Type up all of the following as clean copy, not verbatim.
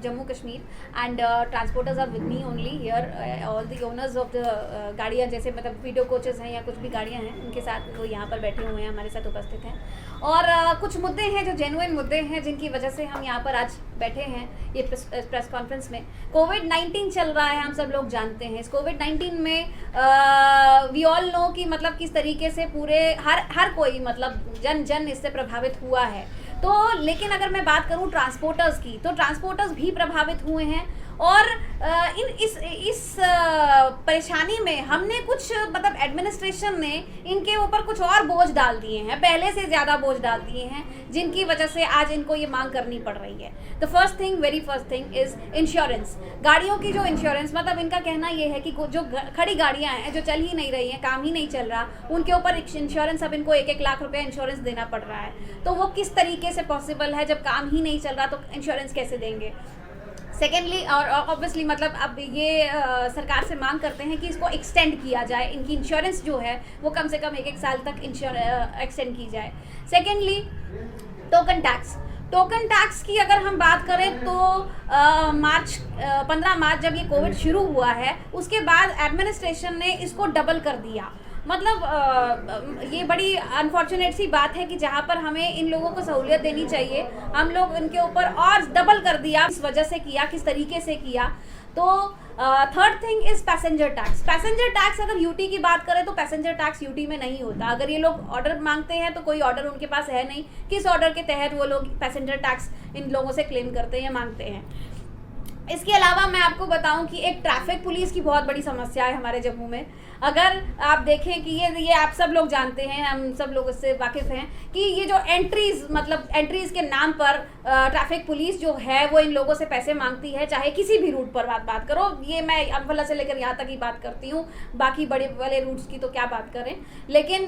Jammu Kashmir, and transporters are with me only here. All the owners of the गाड़ियाँ, जैसे मतलब video coaches हैं या कुछ भी गाड़ियाँ हैं, उनके साथ वो यहाँ पर बैठे हुए हैं, हमारे साथ उपस्थित हैं। और कुछ मुद्दे हैं जो जेन्युइन मुद्दे हैं, जिनकी वजह से हम यहाँ पर आज बैठे हैं ये प्रेस कॉन्फ्रेंस में। कोविड-19 चल रहा है, हम सब लोग जानते हैं। इस कोविड-19 में वी ऑल नो कि मतलब किस तरीके से पूरे हर कोई मतलब जन इससे प्रभावित हुआ है। तो लेकिन अगर मैं बात करूं ट्रांसपोर्टर्स की, तो ट्रांसपोर्टर्स भी प्रभावित हुए हैं। और इस परेशानी में हमने कुछ मतलब एडमिनिस्ट्रेशन ने इनके ऊपर कुछ और बोझ डाल दिए हैं, पहले से ज़्यादा बोझ डाल दिए हैं, जिनकी वजह से आज इनको ये मांग करनी पड़ रही है। The very first thing is insurance. गाड़ियों की जो इंश्योरेंस, मतलब इनका कहना ये है कि जो खड़ी गाड़ियाँ हैं, जो चल ही नहीं रही हैं, काम ही नहीं चल रहा, उनके ऊपर इंश्योरेंस अब इनको 1-1 लाख रुपये इंश्योरेंस देना पड़ रहा है। तो वो किस तरीके से पॉसिबल है? जब काम ही नहीं चल रहा तो इंश्योरेंस कैसे देंगे? सेकेंडली, और ऑब्वियसली मतलब अब ये सरकार से मांग करते हैं कि इसको एक्सटेंड किया जाए, इनकी इंश्योरेंस जो है वो कम से कम 1-1 साल तक एक्सटेंड की जाए। सेकेंडली, टोकन टैक्स की अगर हम बात करें तो 15 मार्च जब ये कोविड शुरू हुआ है, उसके बाद एडमिनिस्ट्रेशन ने इसको डबल कर दिया। मतलब ये बड़ी अनफॉर्चुनेट सी बात है कि जहाँ पर हमें इन लोगों को सहूलियत देनी चाहिए, हम लोग इनके ऊपर और डबल कर दिया। इस वजह से किया, किस तरीके से किया? तो third thing is passenger tax. अगर यूटी की बात करें तो पैसेंजर टैक्स यूटी में नहीं होता। अगर ये लोग ऑर्डर मांगते हैं तो कोई ऑर्डर उनके पास है नहीं, किस ऑर्डर के तहत वो लोग पैसेंजर टैक्स इन लोगों से क्लेम करते हैं या मांगते हैं। इसके अलावा मैं आपको बताऊं कि एक ट्रैफिक पुलिस की बहुत बड़ी समस्या है हमारे जम्मू में। अगर आप देखें कि ये आप सब लोग जानते हैं, हम सब लोग इससे वाकिफ़ हैं कि ये जो एंट्रीज़ के नाम पर ट्रैफिक पुलिस जो है वो इन लोगों से पैसे मांगती है, चाहे किसी भी रूट पर बात करो। ये मैं अम्फाला से लेकर यहाँ तक ही बात करती हूँ, बाकी बड़े वाले रूट्स की तो क्या बात करें। लेकिन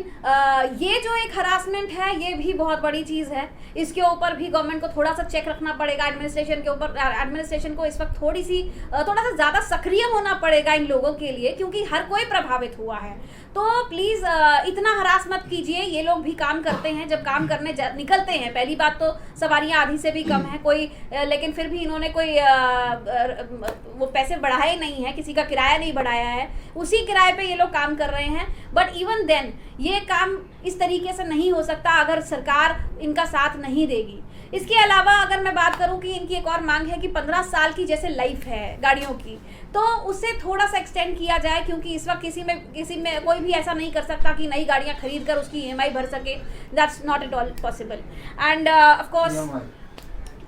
ये जो एक हरासमेंट है, ये भी बहुत बड़ी चीज़ है। इसके ऊपर भी गवर्नमेंट को थोड़ा सा चेक रखना पड़ेगा, एडमिनिस्ट्रेशन के ऊपर। एडमिनिस्ट्रेशन को इस वक्त थोड़ा सा ज़्यादा सक्रिय होना पड़ेगा इन लोगों के लिए, क्योंकि हर कोई प्रभावित हुआ है। तो प्लीज़ इतना हरास मत कीजिए। ये लोग भी काम करते हैं, जब काम करने निकलते हैं, पहली बात तो सवारियां आधी से भी कम है कोई, लेकिन फिर भी इन्होंने कोई वो पैसे बढ़ाए नहीं है, किसी का किराया नहीं बढ़ाया है, उसी किराए पे ये लोग काम कर रहे हैं। बट इवन देन ये काम इस तरीके से नहीं हो सकता अगर सरकार इनका साथ नहीं देगी। इसके अलावा अगर मैं बात करूं कि इनकी एक और मांग है कि 15 साल की जैसे लाइफ है गाड़ियों की, तो उसे थोड़ा सा एक्सटेंड किया जाए, क्योंकि इस वक्त किसी में कोई भी ऐसा नहीं कर सकता कि नई गाड़ियां खरीद कर उसकी EMI भर सके। That's not at all possible. End of course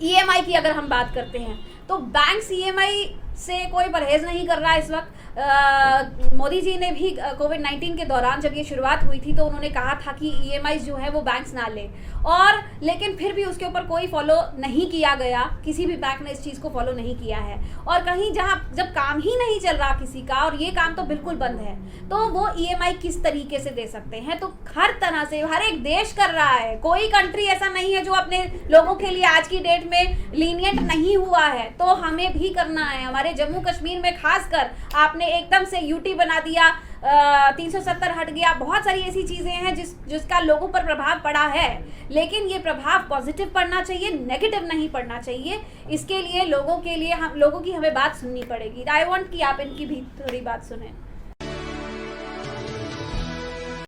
EMI की अगर हम बात करते हैं तो बैंक्स EMI से कोई परहेज नहीं कर रहा है इस वक्त। मोदी जी ने भी कोविड-19 के दौरान जब ये शुरुआत हुई थी तो उन्होंने कहा था कि EMI जो है वो बैंक्स ना लें, और लेकिन फिर भी उसके ऊपर कोई फॉलो नहीं किया गया, किसी भी बैंक ने इस चीज़ को फॉलो नहीं किया है। और कहीं जब काम ही नहीं चल रहा किसी का, और ये काम तो बिल्कुल बंद है, तो वो EMI किस तरीके से दे सकते हैं? तो हर तरह से हर एक देश कर रहा है, कोई कंट्री ऐसा नहीं है जो अपने लोगों के लिए आज की डेट में लीनियंट नहीं हुआ है। तो हमें भी करना है। हमारे जम्मू कश्मीर में खासकर आपने एकदम से यूटी बना दिया, 370 हट गया, बहुत सारी ऐसी चीज़ें हैं जिसका लोगों पर प्रभाव पड़ा है, लेकिन ये प्रभाव पॉजिटिव पड़ना चाहिए, नेगेटिव नहीं पड़ना चाहिए। इसके लिए लोगों की हमें बात सुननी पड़ेगी। आई वांट कि आप इनकी भी थोड़ी बात सुनें।